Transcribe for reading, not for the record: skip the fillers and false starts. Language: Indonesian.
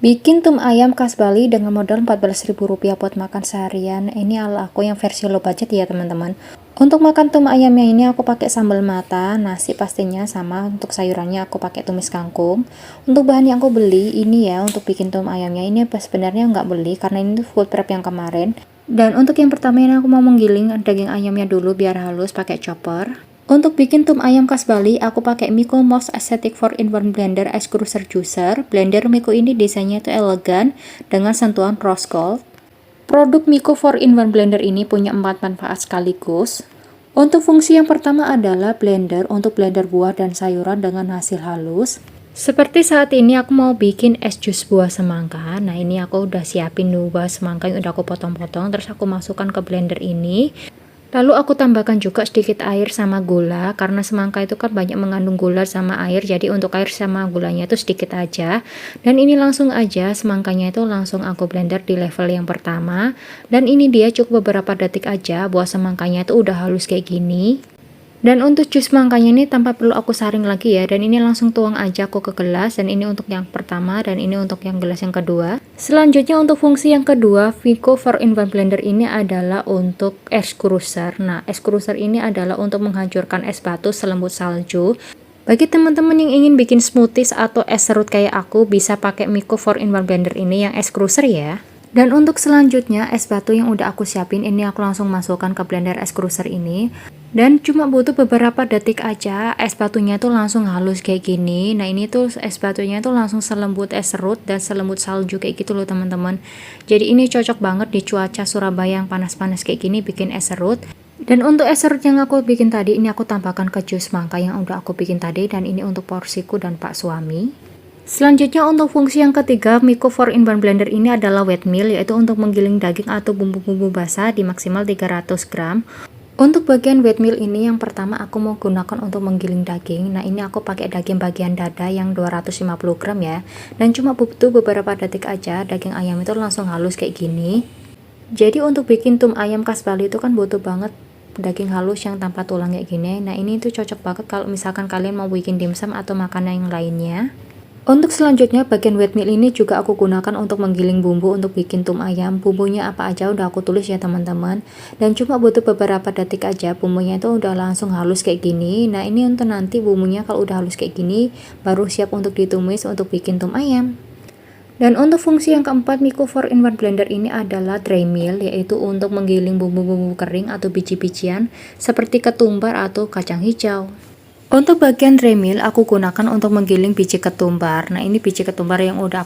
Bikin tum ayam khas Bali dengan modal Rp14.000 buat makan seharian. Ini ala aku yang versi low budget ya teman-teman. Untuk makan tum ayamnya ini aku pakai sambal mata, nasi pastinya sama. Untuk sayurannya aku pakai tumis kangkung. Untuk bahan yang aku beli ini ya untuk bikin tum ayamnya ini sebenarnya nggak beli karena ini tuh food prep yang kemarin. Dan untuk yang pertama ini aku mau menggiling daging ayamnya dulu biar halus pakai chopper. Untuk bikin tum ayam khas Bali, aku pakai Miko Most Aesthetic 4-in-1 Blender Ice Cruiser Juicer. Blender Miko ini desainnya itu elegan dengan sentuhan rose gold. Produk Miko 4-in-1 Blender ini punya 4 manfaat sekaligus. Untuk fungsi yang pertama adalah blender untuk blender buah dan sayuran dengan hasil halus. Seperti saat ini aku mau bikin es jus buah semangka. Nah ini aku udah siapin buah semangka yang udah aku potong-potong, terus aku masukkan ke blender ini. Lalu aku tambahkan juga sedikit air sama gula, karena semangka itu kan banyak mengandung gula sama air, jadi untuk air sama gulanya itu sedikit aja. Dan ini langsung aja, semangkanya itu langsung aku blender di level yang pertama. Dan ini dia cukup beberapa detik aja, buah semangkanya itu udah halus kayak gini. Dan untuk jus mangkanya ini tanpa perlu aku saring lagi ya, dan ini langsung tuang aja aku ke gelas. Dan ini untuk yang pertama dan ini untuk yang gelas yang kedua. Selanjutnya untuk fungsi yang kedua, Miko 4-in-1 Blender ini adalah untuk es cruiser. Nah, es cruiser ini adalah untuk menghancurkan es batu selembut salju. Bagi teman-teman yang ingin bikin smoothies atau es serut kayak aku, bisa pakai Miko 4-in-1 Blender ini yang es cruiser ya. Dan untuk selanjutnya, es batu yang udah aku siapin ini aku langsung masukkan ke blender es cruiser ini. Dan cuma butuh beberapa detik aja, es batunya tuh langsung halus kayak gini. Nah ini tuh es batunya tuh langsung selembut es serut dan selembut salju kayak gitu loh teman-teman. Jadi ini cocok banget di cuaca Surabaya yang panas-panas kayak gini bikin es serut. Dan untuk es serut yang aku bikin tadi, ini aku tambahkan ke jus mangga yang udah aku bikin tadi. Dan ini untuk porsiku dan pak suami. Selanjutnya untuk fungsi yang ketiga, Miko 4-in-1 Blender ini adalah wet meal, yaitu untuk menggiling daging atau bumbu-bumbu basah di maksimal 300 gram. Untuk bagian wet meal ini yang pertama aku mau gunakan untuk menggiling daging. Nah ini aku pakai daging bagian dada yang 250 gram ya. Dan cuma butuh beberapa detik aja, daging ayam itu langsung halus kayak gini. Jadi untuk bikin tum ayam khas Bali itu kan butuh banget daging halus yang tanpa tulang kayak gini. Nah ini tuh cocok banget kalau misalkan kalian mau bikin dimsum atau makanan yang lainnya. Untuk selanjutnya bagian wet meal ini juga aku gunakan untuk menggiling bumbu untuk bikin tum ayam. Bumbunya apa aja udah aku tulis ya teman-teman. Dan cuma butuh beberapa detik aja bumbunya itu udah langsung halus kayak gini. Nah ini untuk nanti bumbunya kalau udah halus kayak gini baru siap untuk ditumis untuk bikin tum ayam. Dan untuk fungsi yang keempat, Miko 4-in-1 Blender ini adalah dry meal, yaitu untuk menggiling bumbu-bumbu kering atau biji-bijian seperti ketumbar atau kacang hijau. Untuk bagian dry meal aku gunakan untuk menggiling biji ketumbar. Nah ini biji ketumbar yang udah aku